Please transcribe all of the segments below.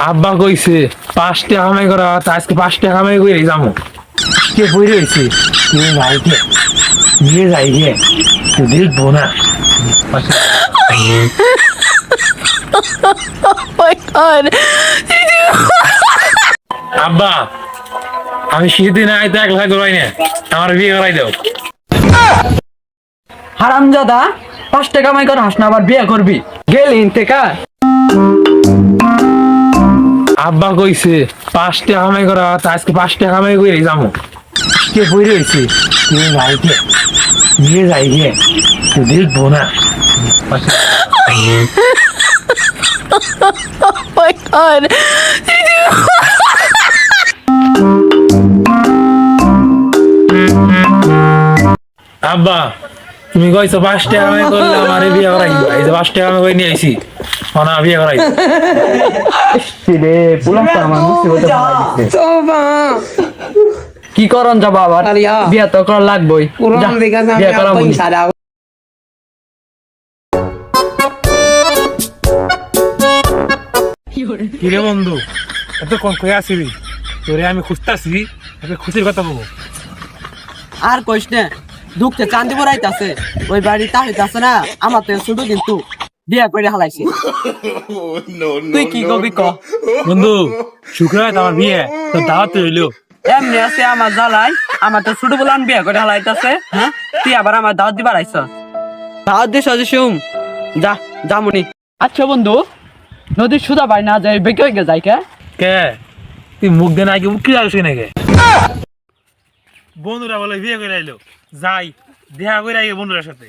আব্বা কইছে 5 টাকা কামাই করা আজকে 5 টাকা কামাই করে যাবো কে বই রয়েছে নিয়ে যাই গে দেখবো না আব্বা আমি শীতে না আইতে 1 লাখ করাই না আমার বিয়ে করাই দাও। হারামজাদা 5 টাকা কামাই কর হাস না আবার বিয়ে করবি গেলি থেকে। আব্বা কইছে 5 টাকা কামাই করা আজকে 5 টাকা কামাই করে যাবো কে বই রয়েছে নিয়ে যাই গে দেখবো না। আব্বা তুমি কইছো 5 টাকা কামাই করলে আমারে বিয়ে করাই এই যে 5 টাকা কামাই করে নিয়ে আইছি না বিয়ে করাই রে পুলাম তো আমার মুসিবতে পড়া গেছে। কি করন যাব আবার বিয়ে তো করা লাগবেই বিয়ে করা পয়সা দাও। কিরে বন্ধু এত কোন কই আসিবি তোরে আমি খুঁজতাছি একটা খুশির কথা বলবো। আর কইস না দুঃখে চান্দি বড়াইতাছে ওই বাড়ি তাহিতাছে না আমার তো শুধু কিন্তু বিয়ে করে হালাইছে। তুই কি কবি ক বন্ধু শুক্রবার আমার বিয়ে তো দাওয়াত হইলো এমনি আছে আমার জ্বালাই আমার তো ছোট বলান বিয়ে করে হালাইতাছে। হ্যাঁ তুই আবার আমার দাওয়াত দিবার আইছ দাওয়াত দিস শুম যা যামুনি। আচ্ছা বন্ধু নদীর সুদা বাড়ি না যায় বেঁকে হয়ে যাই কে কে তুই মুখ দে না কি উঠে আসবি নাকি বন্ধুরা বলে বিয়ে করে আইলো যাই দেখা করে আইগে বন্ধুরার সাথে।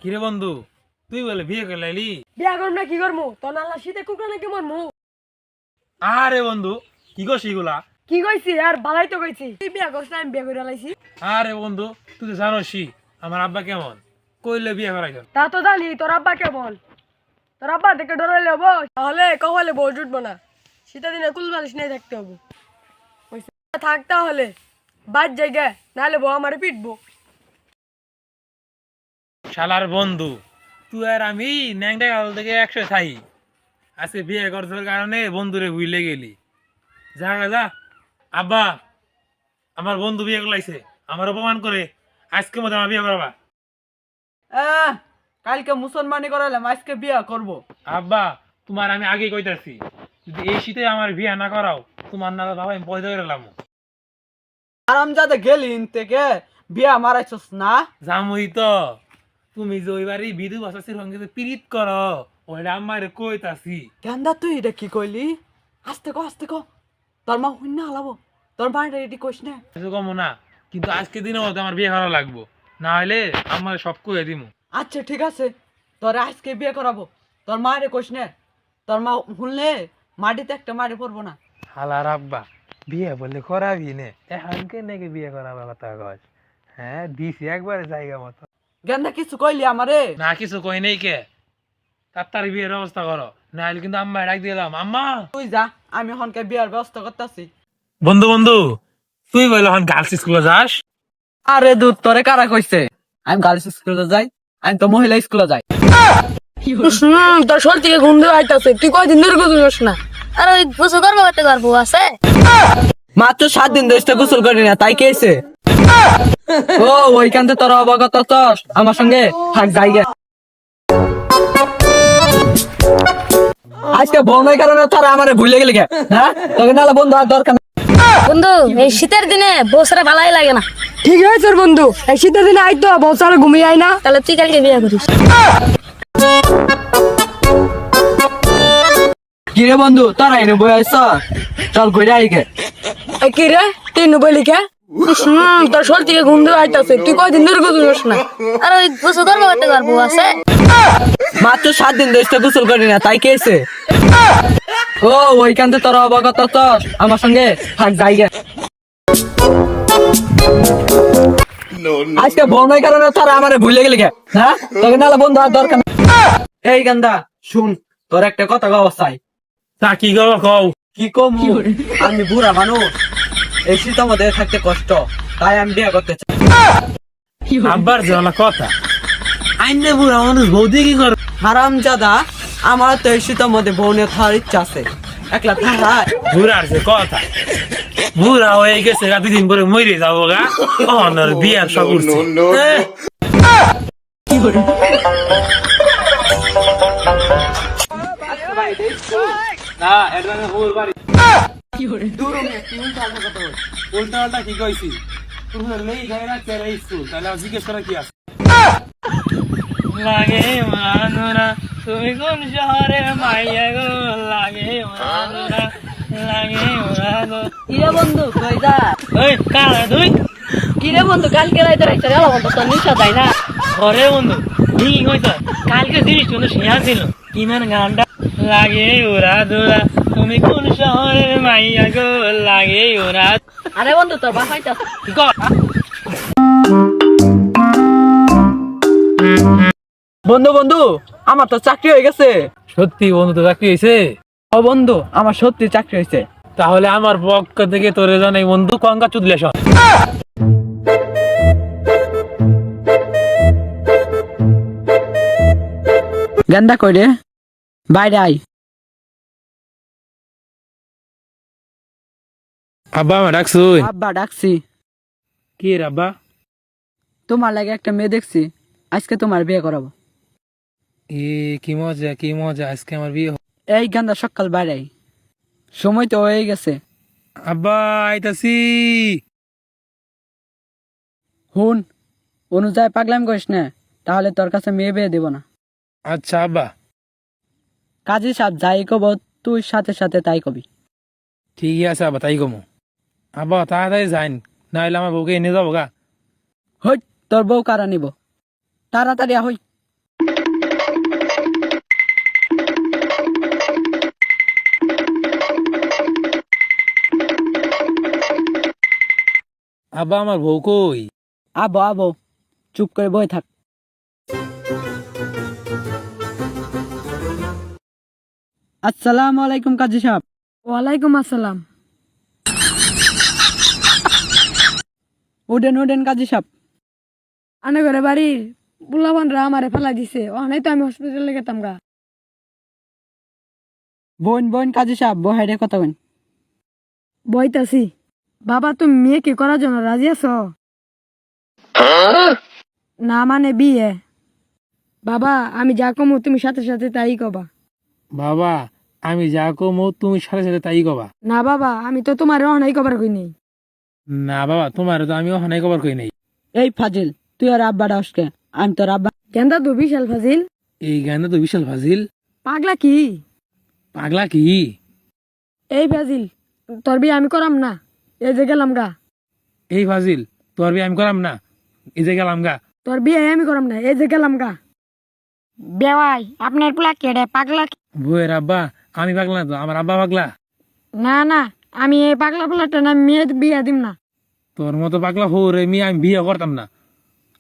কিরে বন্ধু তুই বলে বিয়ে করে আইলি বিয়া করব না কি করবো তোর নাল্লা শীতে কুকুরা নাকি মরমু। আরে বন্ধু কি করছিস এগুলা কি কইছি আর ভালাই তো কইছি তুই বিয়া করছ না আমি বিয়া করে লাইছি। আরে বন্ধু তুই তো জানোসই আমার আব্বা কেমন কইলে বিয়ে করাই দেন তা তো জানি তোর আব্বা কেমন তোর আব্বা দেখে ডরাইলে হবো তাহলে কখলে বউ জুটবো না শীতে দিনে কুল বালিশ নিয়ে থাকতে হবো থাকতে হলে বাদ জায়গা নাহলে বউ আমারে পিটবো। শালার বন্ধু তুই আর আমি ন্যাংটা কাল থেকে 100 থাই আজকে বিয়ে করছোর কারণে বন্ধুরে ভুলে গেলি যা যা। আব্বা আমার বন্ধু বিয়ে করলাইছে আমার অপমান করে আজকে মতো আমার বিয়ে করবা। কালকে মুসলমানি করালাম আজকে বিয়ে করব। আব্বা তোমার আমি আগে কইতাছি যদি এই শীতে আমার বিয়ে না করাও তোমার না বাবা আমি পয়দা করে লাম হারামজাদা গেলি থেকে বিয়ে মারাইছস না জামুই তো তুমি যে ওইবারই বিধু বাসাসির সঙ্গে যে পীড়িত করো ওইটা আমার কইতাছি। গেন্দা তুই এটা কি কইলি আস্তে কো তোর মা হইন না হালাবো তোর মা রেডি কইস না কম না কিন্তু আজকে দিনেও তো আমার বিয়ে করা লাগবো না হলে আমার সব কয়ে দিমু। আচ্ছা ঠিক আছে তোর আজকে বিয়ে করাবো তোর মা রে কইস না তোর মা শুনলে মাটিতে একটা মারি পড়বো না। হালার আব্বা বিয়ে বললে করাবি নে এখনকে নাকি বিয়ে করাবার কথা কস হ্যাঁ দিছি একবারে জায়গা মতো গেন্দা কিছু কইলি আমারে না কিছু কই নেই কে তার বিয়ের ব্যবস্থা করো না হলে কিন্তু আম্মা ডাক দিলাম আম্মা তুই যা আমি হনকে বিয়ের ব্যবস্থা করতেছি। বন্ধু বন্ধু তুই বলে এখন গার্লস স্কুলে যাস। আরে দূর তোরে কারা কইছে আমি গার্লস স্কুলে যাই আমি তো মহিলা স্কুলে যাই। তোর শরীর থেকে গন্ধ আইতাছে তুই কয়দিন ধরে গোসল না। আর ওই গোসল করবো করতে পারবো আছে মাত্র 7 দিন ধরে গোসল করি না তাই কেছে ও ওইখান থেকে তোর অবগত চস আমার সঙ্গে থাক জায়গা আজকে বন্ধের কারণে তোরা আমারে ভুলে গেলি কে হ্যাঁ তোকে নালে বন্ধু আর দরকার নেই। বন্ধু এই শীতের দিনে বসরা ভালাই লাগে না ঠিক হয়েছে বন্ধু এই শীতের দিনে আইতো বউ ছাড়া ঘুমিয়ে আয় না। তাহলে তুই কালকে বিয়ে করিস। কি রে বন্ধু তোরা এনে বই আইছ চল ঘুরে আইগে কি রে তুই বলি কে তোর শরীর থেকে গন্ধ আইতাছে তুই কয়দিন ধরে গোসল না। আর ওই গোসল করবো করতে পারবো আছে মাত্র 7 দিন ধরে গোসল করি না তাই কেছে ও ওইখান থেকে তোর অবগত চস আমার সঙ্গে থাক জায়গা আজকে বন্ধের কারণে তোরা আমারে ভুলে গেলি কে হ্যাঁ তোকে নালে বন্ধু আর দরকার নেই। এই গান্দা শুন তোর একটা কথা অবস্থায় তা কি করবো কও কি কম আমি বুড়া মানুষ এই শীতের মধ্যে থাকতে কষ্ট তাই আমি বিয়ে করতে চাই। আব্বার যে কথা আইনে বুড়া মানুষ বৌদি কি কর হারামজাদা আমার তো এই শীতের মধ্যে বউ নিয়ে থাকার ইচ্ছা আছে একলা থাক বুড়ার যে কথা বুড়া হয়ে গেছে গা, 2 দিন পরে মরে যাবো গা, অনর বিয়ার সব উঠছে। না এটা ওর বাড়ি দূর কি উল্টা কথা বল উল্টা উল্টা কি কইছি তুমি নেই যায় না কেন স্কুল, তাহলে জিজ্ঞেস করা কি আছে? লাগে মানুরা তুমি কোন শহরের মাইয়া গো, লাগে মানুরা লাগে মানুরা। কিরে বন্ধু কই যা? ওই কালা তুই কিরে বন্ধু কালকে রাইতে রাইতে গেল বন্ধু তোর নিশা যায় না? ঘরে বন্ধু ঠিক কইছ, কালকে জিনিস তো শিয়া ছিল কি মানে গানটা লাগে ওরা দোরা তুমি কোন শহরের মাইয়া গো, লাগে ওরা। আরে বন্ধু তোর বাসাইতে কি কর বন্ধু বন্ধু আমার তো চাকরি হয়ে গেছে। সত্যি বন্ধু তো চাকরি হয়েছে? ও বন্ধু আমার সত্যি চাকরি হয়েছে। তাহলে আমার পক্ষ থেকে তোরে জানাই বন্ধু কংগ্রাচুলেশন। গেন্দা কইরে বাইরে আই। আব্বা আমার ডাকছুই? আব্বা ডাকছি। কি রে আব্বা? তোমার লাগে একটা মেয়ে দেখছি, আজকে তোমার বিয়ে করাবো। এ কি মজা কি মজা, আজকে আমার বিয়ে। এই গান্দা সকাল বাইরে আই, সময় তো হয়ে গেছে। আব্বা আইতাছি। হুন অনুযায়ী পাগলাম করিস না, তাহলে তোর কাছে মেয়ে বিয়ে দেব না। আচ্ছা আব্বা কাজী সাহেব যাই কব তুই সাথে সাথে তাই কবি। ঠিকই আছে আব্বা, তাই কমু। আব্বা তাড়াতাড়ি যাইন, নাহলে আমার বউকে এনে যাবো গা। হই তোর বউ কারা নিব, তাড়াতাড়ি হই। আব্বা আমার বউ কই? আবো আবো, চুপ করে বই থাক। আসসালামু আলাইকুম কাজী সাহেব। ওয়ালাইকুম আসসালাম। উঠেন উঠেন কাজী সাহেব। আনে ঘরে বাড়ির বুলাবানরা আমারে ফেলা দিছে, অনেক তো আমি হসপিটালে গেতাম গা। বোন বোন কাজী সাহেব বহাইরে কথা বল। বইতাছি। বাবা তুমি মেয়ে কি করার জন্য রাজি আছো? না মানে বিয়ে। বাবা আমি যা কমু তুমি সাথে সাথে তাই কবা। বাবা আমি যা কমু তুমি সাথে সাথে তাই কবা। না বাবা আমি তো তোমার অনাই কবার কই নেই। না বাবা তোমার তো আমিও হানাই কবার কই নাই। এই ফাজিল তুই আর আব্বা ডাসকে, আমি তোর আব্বা। কেন্দা তো বিশাল ফাজিল। এই গানটা তো বিশাল ফাজিল। পাগলা কি? পাগলা কি? এই ফাজিল তোর বিয়ে আমি করাম না, এই যে গেলাম গা। এই ফাজিল তোর বিয়ে আমি করাম না, এই যে গেলাম গা। তোর বিয়ে আমি করাম না, এই যে গেলাম গা। বেওয়াই আপনার পোলা কেডে পাগলা? বউয়ের আব্বা আমি পাগলা না তো, আমার আব্বা পাগলা। না না আমি এই পাগলা পোলাটা না মেয়ে বিয়ে দিম না। তোর মতো পাগলা হৌরে মেয়ে আমি বিয়ে করতাম না।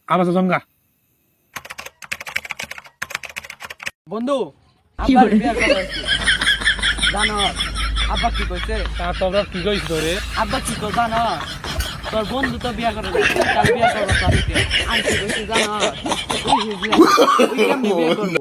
আবার তো জমগা। বন্ধু আব্বার বিয়ে করা হয়েছে। জানো আব্বা কি কইছে? তা তোরা কি কইস তোরে? আব্বা কি কই জানো? তোর বন্ধু তো বিয়ে করে তার বিয়ে করবো তারিখে। আমি কি কইছি জানো? ওই কেমনি বিয়ে করবো?